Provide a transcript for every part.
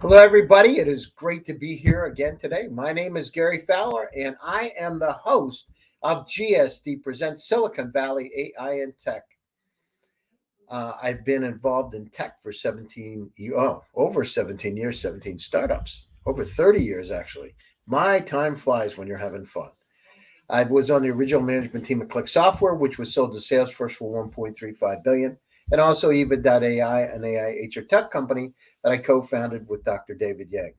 Hello, everybody. It is great to be here again today. My name is Gary Fowler, and I am the host of GSD Presents Silicon Valley AI and Tech. I've been involved in tech for over 17 years, 17 startups, over 30 years, actually. My time flies when you're having fun. I was on the original management team at Click Software, which was sold to Salesforce for 1.35 billion, and also Eva.ai, an AI HR tech company that I co-founded with Dr. David Yang.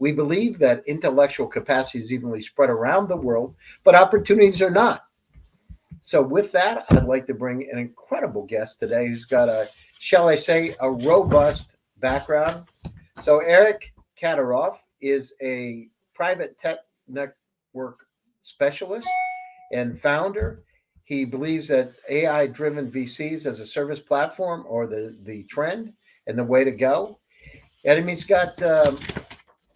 We believe that intellectual capacity is evenly spread around the world, but opportunities are not. So with that, I'd like to bring an incredible guest today who's got shall I say, a robust background. So Eric Kadyrov is a private tech network specialist and founder. He believes that AI-driven VCs as a service platform are the trend and the way to go. And I mean, he's got an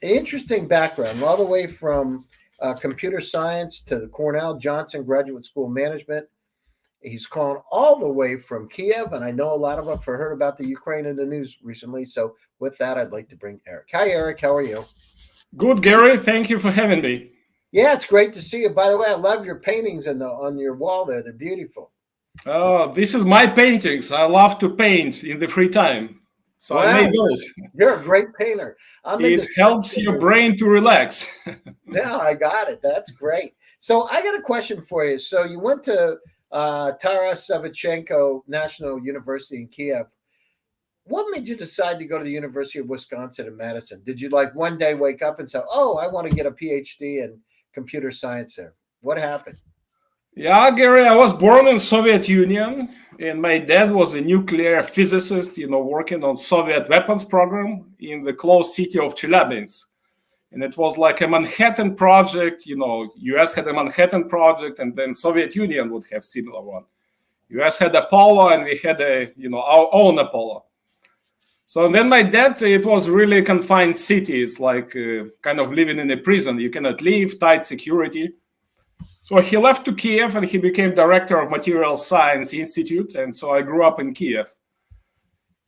interesting background, all the way from computer science to the Cornell Johnson Graduate School of Management. He's calling all the way from Kiev, and I know a lot of us have heard about the Ukraine in the news recently. So with that, I'd like to bring Eric. Hi, Eric. How are you? Good, Gary. Thank you for having me. Yeah, it's great to see you. By the way, I love your paintings on your wall there. They're beautiful. Oh, this is my paintings. I love to paint in the free time. So wow. I made those. You're a great painter. It helps your brain to relax. Yeah, I got it. That's great. So I got a question for you. So you went to Taras Shevchenko National University in Kiev. What made you decide to go to the University of Wisconsin in Madison? Did you like one day wake up and say, oh, I want to get a PhD in computer science there? What happened? Yeah, Gary, I was born in Soviet Union, and my dad was a nuclear physicist, working on Soviet weapons program in the closed city of Chelyabinsk. And it was like a Manhattan project, US had a Manhattan project, and then Soviet Union would have similar one. US had Apollo, and we had our own Apollo. So then my dad, it was really a confined city. It's like kind of living in a prison. You cannot leave, tight security. So he left to Kiev, and he became director of Material Science Institute. And so I grew up in Kiev.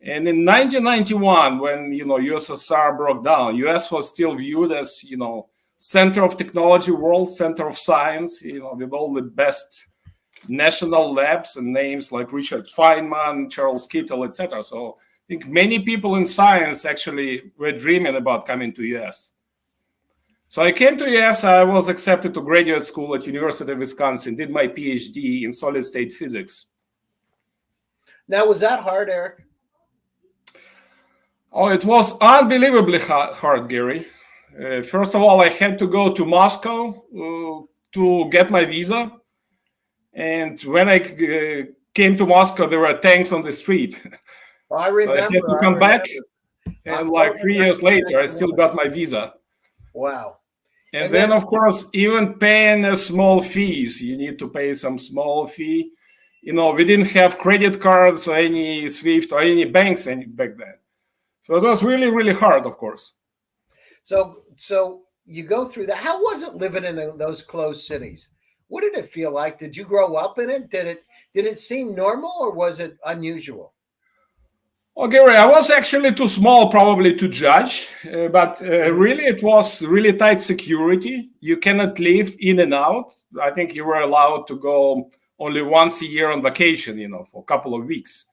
And in 1991, when, USSR broke down, US was still viewed as, center of technology world, center of science, with all the best national labs and names like Richard Feynman, Charles Kittle, etc. So I think many people in science actually were dreaming about coming to US. So I came to US, I was accepted to graduate school at University of Wisconsin, did my PhD in solid state physics. Now, was that hard, Eric? Oh, it was unbelievably hard, Gary. First of all, I had to go to Moscow to get my visa. And when I came to Moscow, there were tanks on the street. I remember. So I had to come back, and like 3 years later, I still got my visa. Wow. And then, of course, even paying a small fees, you need to pay some small fee. We didn't have credit cards or any SWIFT or any banks back then. So it was really, really hard, of course. So you go through that. How was it living in those closed cities? What did it feel like? Did you grow up in it? Did it seem normal, or was it unusual? Well, Gary, I was actually too small probably to judge, but really it was really tight security. You cannot live in and out. I think you were allowed to go only once a year on vacation, for a couple of weeks.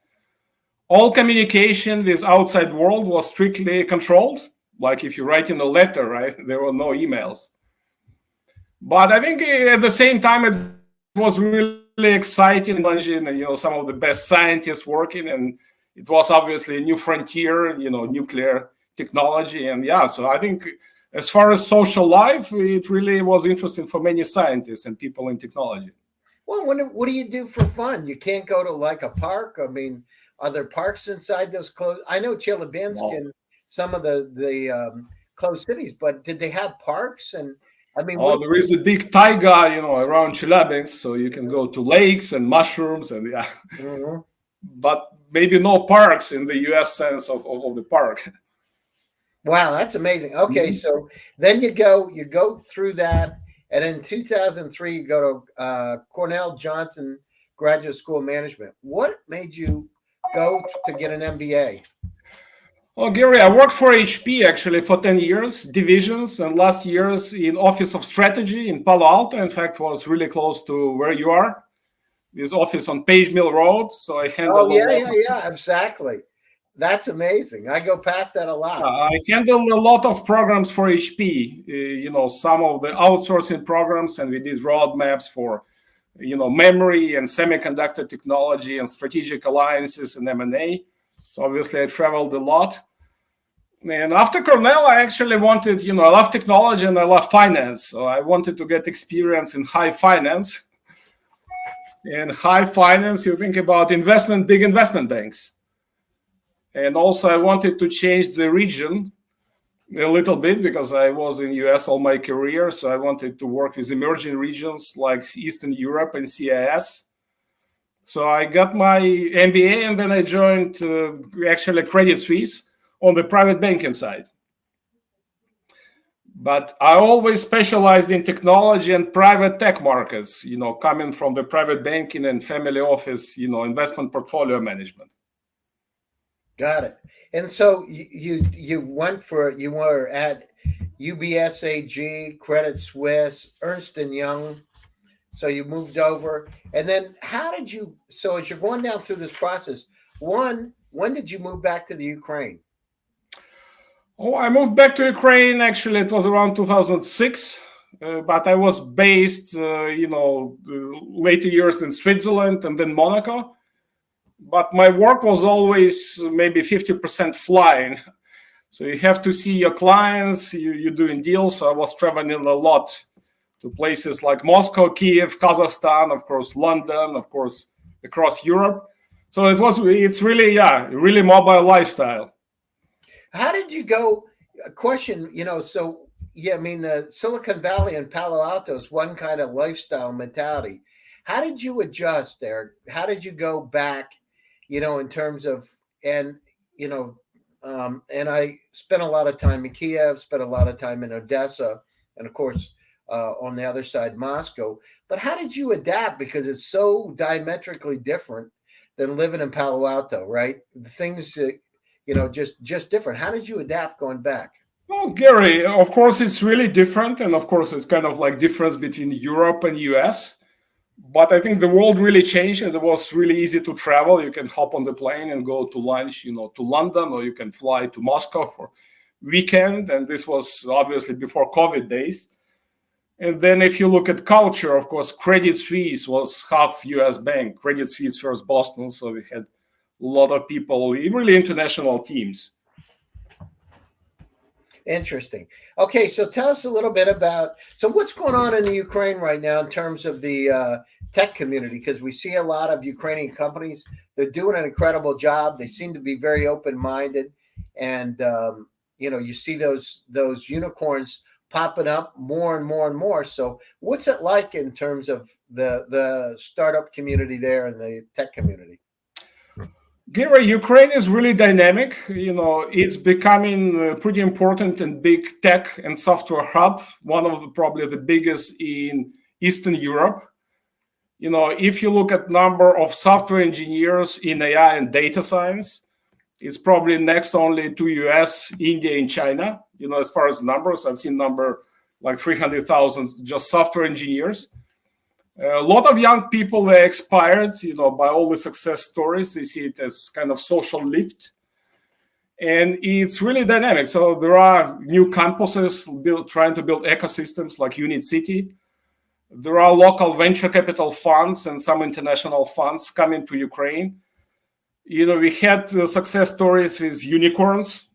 All communication with outside world was strictly controlled. Like if you write in a letter, right, there were no emails. But I think at the same time, it was really exciting, and some of the best scientists working, and it was obviously a new frontier, nuclear technology. And yeah, so I think as far as social life, it really was interesting for many scientists and people in technology. Well, what do you do for fun? You can't go to like a park. I mean, are there parks inside those closed? I know Chelyabinsk and some of the closed cities, but did they have parks? And I mean, there is a big taiga, around Chelyabinsk, so you can go to lakes and mushrooms and yeah. Mm-hmm. But maybe no parks in the US sense of the park. Wow, that's amazing. Okay, so then you go through that, and in 2003 you go to Cornell Johnson Graduate School of Management. What made you go to get an MBA? Well, Gary, I worked for HP actually for 10 years, divisions, and last years in Office of Strategy in Palo Alto. In fact, was really close to where you are. This office on Page Mill Road. So I handle Oh, yeah, exactly. That's amazing. I go past that a lot. I handle a lot of programs for HP, some of the outsourcing programs, and we did roadmaps for, memory and semiconductor technology and strategic alliances and M&A. So obviously I traveled a lot. And after Cornell, I actually wanted, I love technology and I love finance. So I wanted to get experience in high finance. And high finance, you think about big investment banks. And also I wanted to change the region a little bit because I was in US all my career. So I wanted to work with emerging regions like Eastern Europe and CIS. So I got my MBA and then I joined actually Credit Suisse on the private banking side. But I always specialized in technology and private tech markets, coming from the private banking and family office, investment portfolio management. Got it. And so you were at UBS AG, Credit Suisse, Ernst & Young. So you moved over. And then so as you're going down through this process, when did you move back to the Ukraine? Oh, I moved back to Ukraine. Actually, it was around 2006, but I was based, later years in Switzerland and then Monaco. But my work was always maybe 50% flying. So you have to see your clients, you're doing deals. So I was traveling a lot to places like Moscow, Kiev, Kazakhstan, of course, London, of course, across Europe. So it's really, really mobile lifestyle. How did you go? A question, the Silicon Valley and Palo Alto is one kind of lifestyle mentality. How did you adjust there? How did you go back, in terms of, and I spent a lot of time in Kiev, spent a lot of time in Odessa, and of course, on the other side, Moscow. But how did you adapt? Because it's so diametrically different than living in Palo Alto, right? The things just different. How did you adapt going back? Well, Gary, of course, it's really different. And of course, it's kind of like difference between Europe and US. But I think the world really changed and it was really easy to travel. You can hop on the plane and go to lunch, to London, or you can fly to Moscow for weekend. And this was obviously before COVID days. And then if you look at culture, of course, Credit Suisse was half US bank, Credit Suisse first Boston. So we had a lot of people, really international teams. Interesting. Okay, so tell us a little bit about, so what's going on in the Ukraine right now in terms of the tech community? Because we see a lot of Ukrainian companies. They're doing an incredible job. They seem to be very open-minded. And, you see those unicorns popping up more and more and more. So what's it like in terms of the startup community there and the tech community? Gary, Ukraine is really dynamic. It's becoming pretty important and big tech and software hub, one of probably the biggest in Eastern Europe. If you look at number of software engineers in AI and data science, it's probably next only to US, India, and China. As far as numbers, I've seen number like 300,000 just software engineers. A lot of young people, they expired, by all the success stories. They see it as kind of social lift. And it's really dynamic. So there are new campuses trying to build ecosystems like Unit City. There are local venture capital funds and some international funds coming to Ukraine. We had success stories with unicorns,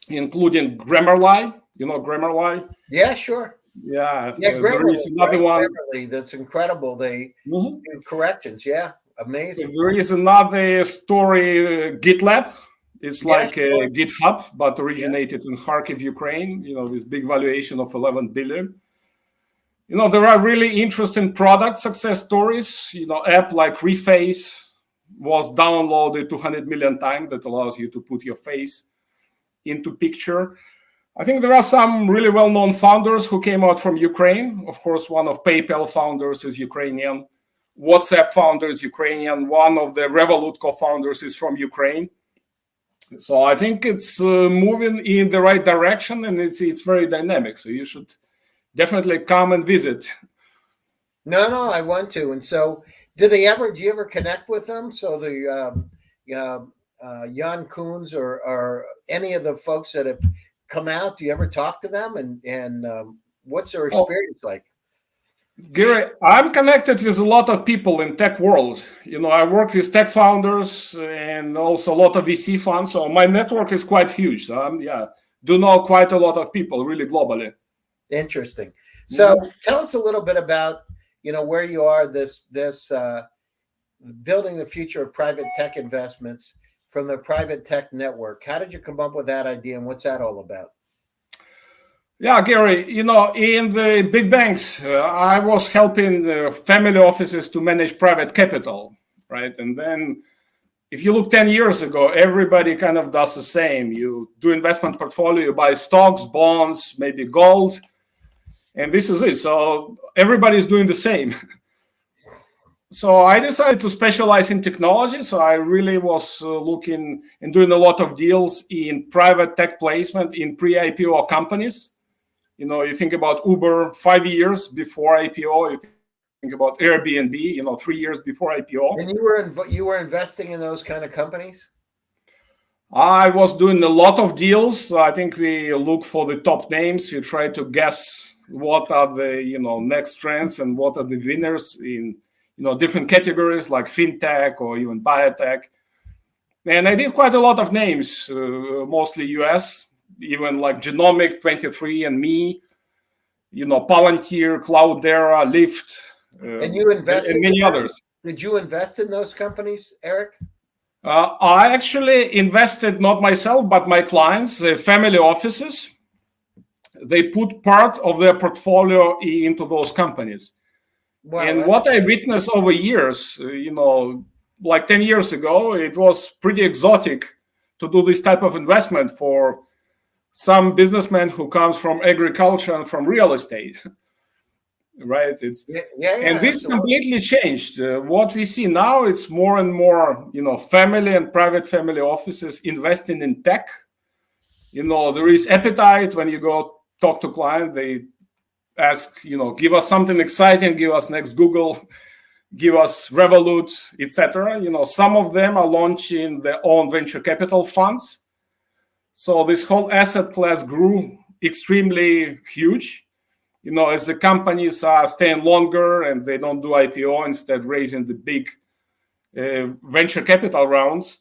including Grammarly. Grammarly? Yeah, sure. Yeah, there is another one. That's incredible. They do corrections. Yeah, amazing. There is another story, GitLab. It's like a GitHub, but originated in Kharkiv, Ukraine, with big valuation of 11 billion. There are really interesting product success stories. App like Reface was downloaded 200 million times. That allows you to put your face into picture. I think there are some really well-known founders who came out from Ukraine. Of course, one of PayPal founders is Ukrainian. WhatsApp founder is Ukrainian. One of the Revolut co-founders is from Ukraine. So I think it's moving in the right direction, and it's very dynamic. So you should definitely come and visit. No, I want to. And so, do you ever connect with them? So Jan Koons or any of the folks that have come out, do you ever talk to them? And what's their Oh, experience like? Gary, I'm connected with a lot of people in tech world. I work with tech founders and also a lot of VC funds. So my network is quite huge. So do know quite a lot of people really globally. Interesting. So tell us a little bit about, where you are this building the future of private tech investments from the private tech network. How did you come up with that idea, and what's that all about? Yeah, Gary, in the big banks, I was helping family offices to manage private capital, right? And then if you look 10 years ago, everybody kind of does the same. You do investment portfolio, you buy stocks, bonds, maybe gold, and this is it. So everybody's doing the same. So I decided to specialize in technology. So I really was looking and doing a lot of deals in private tech placement in pre-IPO companies. You think about Uber 5 years before IPO. You think about Airbnb, 3 years before IPO. And you were investing in those kind of companies? I was doing a lot of deals. I think we look for the top names. We try to guess what are the next trends and what are the winners in different categories like fintech or even biotech. And I did quite a lot of names, mostly US. Even like Genomic, 23andMe, Palantir, Cloudera, Lyft, and you invested and many others. Did you invest in those companies, Eric? I actually invested, not myself, but my clients, family offices. They put part of their portfolio into those companies. Wow, and what I witnessed over years, like 10 years ago, it was pretty exotic to do this type of investment for some businessman who comes from agriculture and from real estate, right? And this completely changed. What we see now, it's more and more, family and private family offices investing in tech. There is appetite when you go talk to client. They ask, give us something exciting, give us next Google, give us Revolut, etc. Some of them are launching their own venture capital funds. So this whole asset class grew extremely huge, as the companies are staying longer and they don't do IPO, instead raising the big venture capital rounds.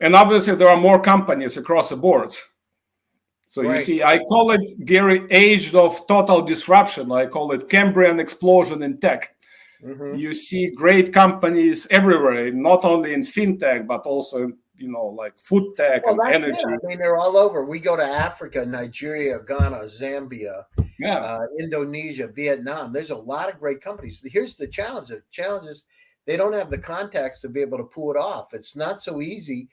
And obviously there are more companies across the board. So you see, I call it, Gary, age of total disruption. I call it Cambrian explosion in tech. Mm-hmm. You see great companies everywhere, not only in fintech, but also like food tech and energy. Yeah. I mean, they're all over. We go to Africa, Nigeria, Ghana, Zambia, Indonesia, Vietnam. There's a lot of great companies. Here's the challenge. The challenge is they don't have the contacts to be able to pull it off. It's not so easy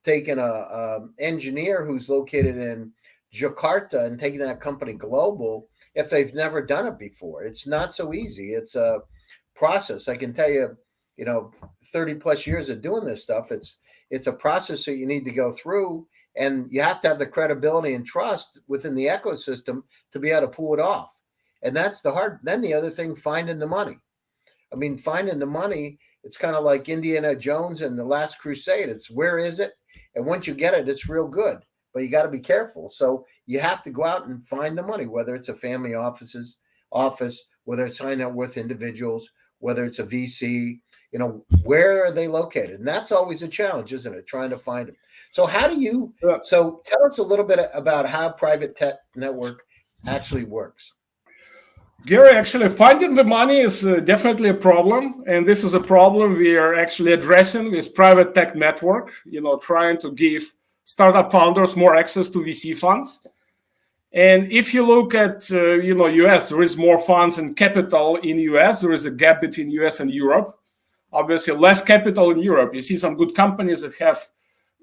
taking a engineer who's located in Jakarta and taking that company global if they've never done it before. It's not so easy. It's a process. I can tell you, 30 plus years of doing this stuff, it's a process that you need to go through, and you have to have the credibility and trust within the ecosystem to be able to pull it off. And that's the hard. Then the other thing, finding the money. I mean, finding the money, it's kind of like Indiana Jones and the Last Crusade. It's where is it? And once you get it, it's real good, but you got to be careful. So you have to go out and find the money, whether it's a family office, whether it's high net worth individuals, whether it's a VC, where are they located? And that's always a challenge, isn't it? Trying to find them. So so tell us a little bit about how private tech network actually works. Gary, actually finding the money is definitely a problem. And this is a problem we are actually addressing with private tech network, trying to give startup founders more access to VC funds. And if you look at, US, there is more funds and capital in US. There is a gap between US and Europe. Obviously, less capital in Europe. You see some good companies that have,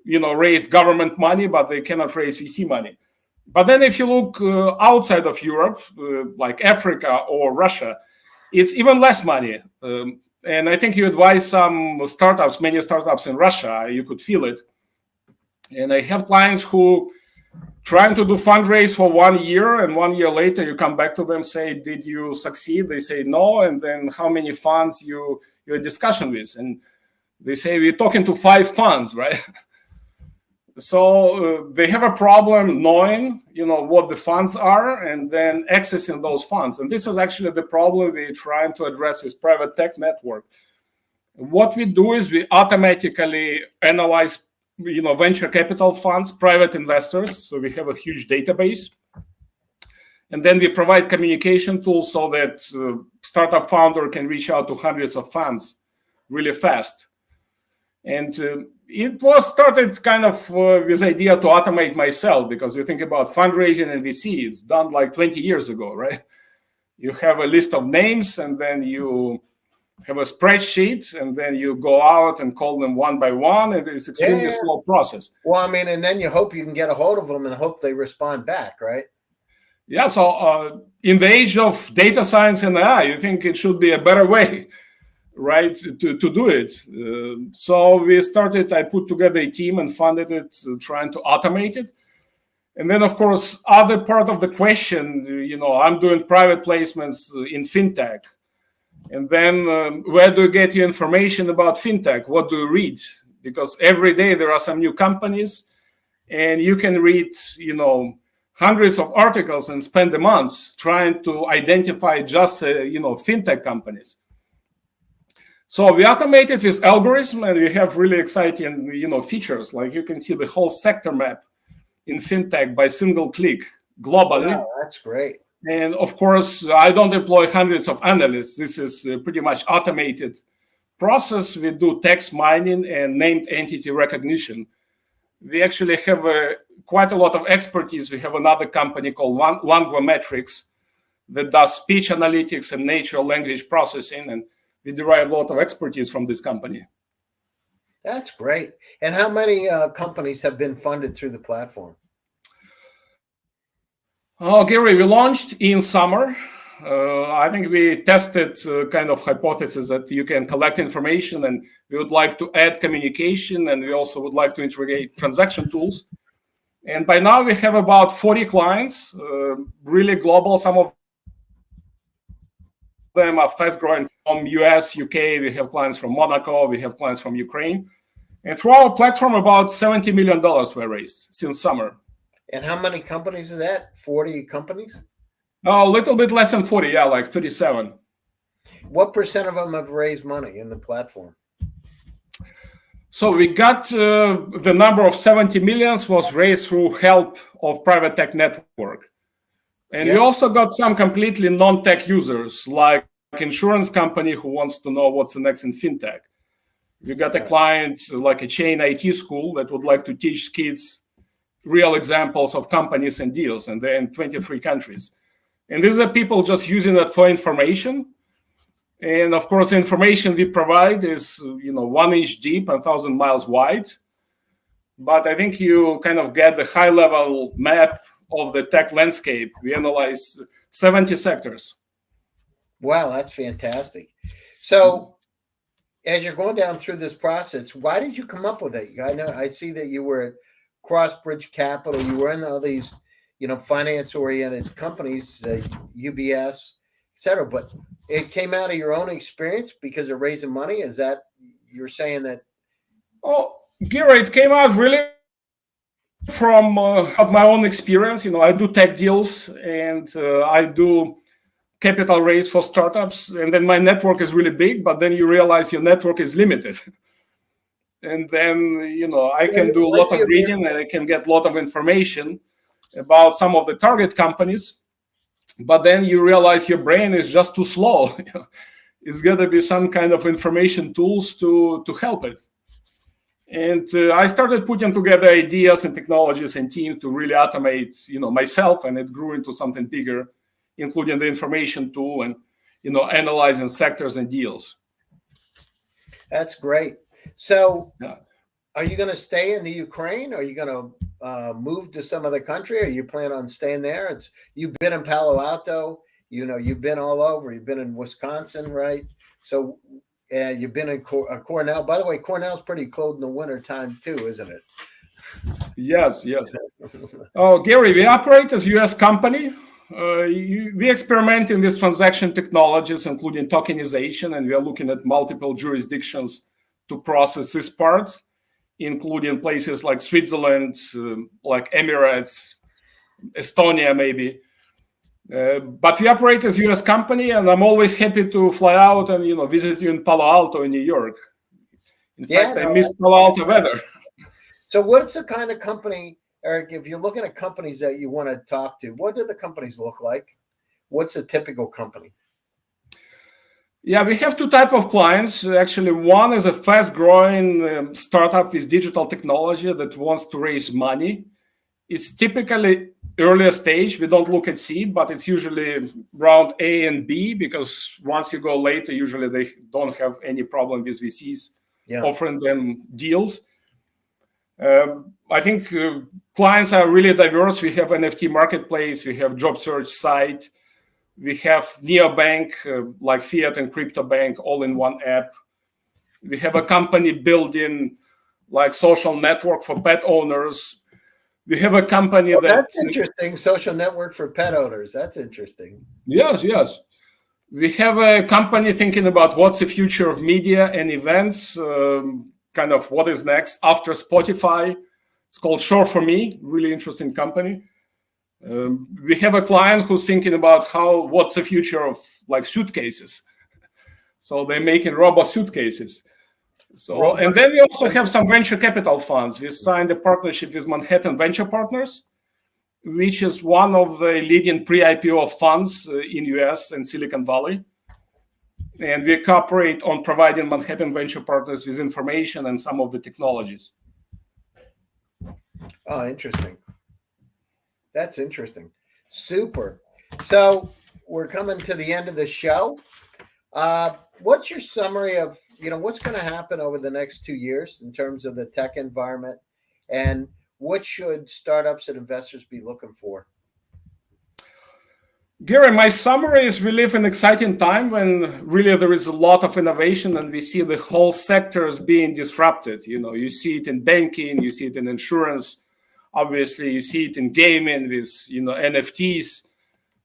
raised government money, but they cannot raise VC money. But then if you look outside of Europe, like Africa or Russia, it's even less money. And I think you advise some startups, many startups in Russia, you could feel it. And I have clients who trying to do fundraise for 1 year, and 1 year later you come back to them, say, did you succeed? They say no. And then how many funds you're in discussion with? And they say, we're talking to 5 funds, right? So they have a problem knowing, what the funds are and then accessing those funds. And this is actually the problem we're trying to address with private tech network. What we do is we automatically analyze, venture capital funds, private investors. So we have a huge database. And then we provide communication tools so that startup founder can reach out to hundreds of funds really fast. And it was started kind of with idea to automate myself, because you think about fundraising and VC, it's done like 20 years ago, right? You have a list of names, and then you have a spreadsheet, and then you go out and call them one by one, and it's extremely slow process. Well, I mean, and then you hope you can get a hold of them and hope they respond back, right? Yeah, so in the age of data science and AI, you think it should be a better way, right, to do it. So I put together a team and funded it, trying to automate it. And then, of course, other part of the question, I'm doing private placements in Fintech. And then where do you get your information about Fintech? What do you read? Because every day there are some new companies, and you can read, hundreds of articles and spend a month trying to identify just, Fintech companies. So we automated with algorithm, and we have really exciting, features. Like you can see the whole sector map in Fintech by single click globally. Wow, that's great. And of course, I don't employ hundreds of analysts. This is a pretty much automated process. We do text mining and named entity recognition. We actually have quite a lot of expertise. We have another company called Languametrics that does speech analytics and natural language processing, and we derive a lot of expertise from this company. That's great. And how many companies have been funded through the platform? Oh, Gary, we launched in summer. I think we tested kind of hypothesis that you can collect information, and we would like to add communication, and we also would like to integrate transaction tools. And by now we have about 40 clients, really global. Some of them are fast growing from US, UK. We have clients from Monaco. We have clients from Ukraine. And through our platform, about $70 million were raised since summer. And how many companies is that? 40 companies? A little bit less than 40, yeah, like 37. What percent of them have raised money in the platform? So we got the number of 70 millions was raised through help of private tech network. And we also got some completely non-tech users, like insurance company who wants to know what's the next in Fintech. We got a client like a chain IT school that would like to teach kids real examples of companies and deals, and they're in 23 countries. And these are people just using it for information. And of course, the information we provide is, 1 inch deep and 1,000 miles wide. But I think you kind of get the high-level map of the tech landscape. We analyze 70 sectors. Wow, that's fantastic. So as you're going down through this process, why did you come up with it? I see that you were at Crossbridge Capital. You were in all these, finance-oriented companies, UBS, et cetera. But it came out of your own experience because of raising money? Is that you're saying that? Oh, Gary, it came out really from my own experience. I do tech deals, and I do capital raise for startups. And then my network is really big, but then you realize your network is limited. And then, I can do a lot of reading, and I can get a lot of information about some of the target companies. But then you realize your brain is just too slow. It's got to be some kind of information tools to help it. And I started putting together ideas and technologies and teams to really automate, myself, and it grew into something bigger, including the information tool and, analyzing sectors and deals. That's great. So are you going to stay in the Ukraine? Are you going to move to some other country? Or you plan on staying there? You've been in Palo Alto, you've been all over. You've been in Wisconsin, right? So you've been in Cornell. By the way, Cornell's pretty cold in the winter time too, isn't it? Yes, yes. Oh, Gary, we operate as U.S. company. We experiment in these transaction technologies, including tokenization, and we are looking at multiple jurisdictions to process this part, including places like Switzerland, like Emirates, Estonia, maybe. But we operate as U.S. company, and I'm always happy to fly out and visit you in Palo Alto, in New York. In fact, I miss Palo Alto weather. So, what's the kind of company, Eric? If you're looking at companies that you want to talk to, what do the companies look like? What's a typical company? Yeah, we have two types of clients. Actually, one is a fast-growing startup with digital technology that wants to raise money. It's typically earlier stage. We don't look at seed, but it's usually round A and B, because once you go later, usually they don't have any problem with VCs offering them deals. I think clients are really diverse. We have NFT marketplace, we have job search site, we have neobank, like fiat and crypto bank, all in one app. We have a company building like social network for pet owners. We have a company that's interesting. Social network for pet owners. That's interesting. Yes, yes. We have a company thinking about what's the future of media and events, kind of what is next after Spotify. It's called Shore for Me, really interesting company. We have a client who's thinking about what's the future of like suitcases. So they're making robot suitcases. So, and then we also have some venture capital funds. We signed a partnership with Manhattan Venture Partners, which is one of the leading pre-IPO funds in US and Silicon Valley. And we cooperate on providing Manhattan Venture Partners with information and some of the technologies. Oh, interesting. That's interesting. Super. So we're coming to the end of the show. What's your summary of, what's going to happen over the next 2 years in terms of the tech environment, and what should startups and investors be looking for? Gary, my summary is we live in an exciting time when really there is a lot of innovation and we see the whole sectors being disrupted. You see it in banking, you see it in insurance. Obviously, you see it in gaming with, NFTs.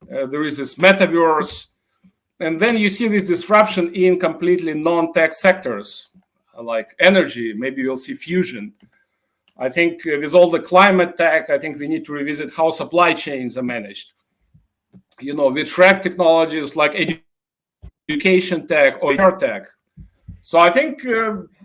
There is this metaverse. And then you see this disruption in completely non-tech sectors, like energy. Maybe we'll see fusion. I think with all the climate tech, I think we need to revisit how supply chains are managed. We track technologies like education tech or HR tech. So I think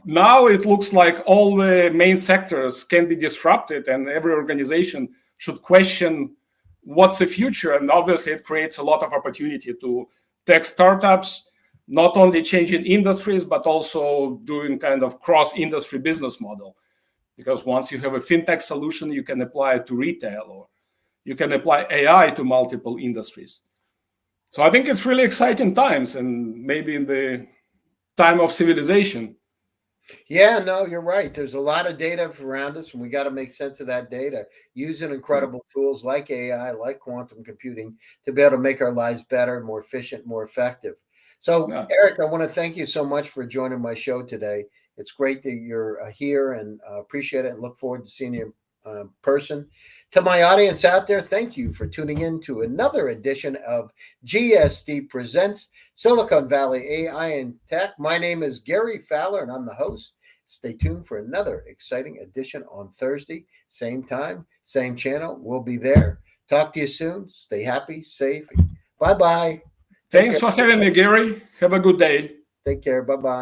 now it looks like all the main sectors can be disrupted, and every organization should question what's the future. And obviously, it creates a lot of opportunity to tech startups, not only changing industries, but also doing kind of cross-industry business model. Because once you have a fintech solution, you can apply it to retail, or you can apply AI to multiple industries. So I think it's really exciting times, and maybe in the time of civilization. Yeah, no, you're right. There's a lot of data around us, and we got to make sense of that data using incredible tools like AI, like quantum computing, to be able to make our lives better, more efficient, more effective. So, Eric, I want to thank you so much for joining my show today. It's great that you're here, and appreciate it, and look forward to seeing you in person. To my audience out there, thank you for tuning in to another edition of GSD Presents Silicon Valley AI and Tech. My name is Gary Fowler, and I'm the host. Stay tuned for another exciting edition on Thursday, same time, same channel. We'll be there. Talk to you soon. Stay happy, safe. Bye-bye. Thanks for having me, Gary. Have a good day. Take care. Bye-bye.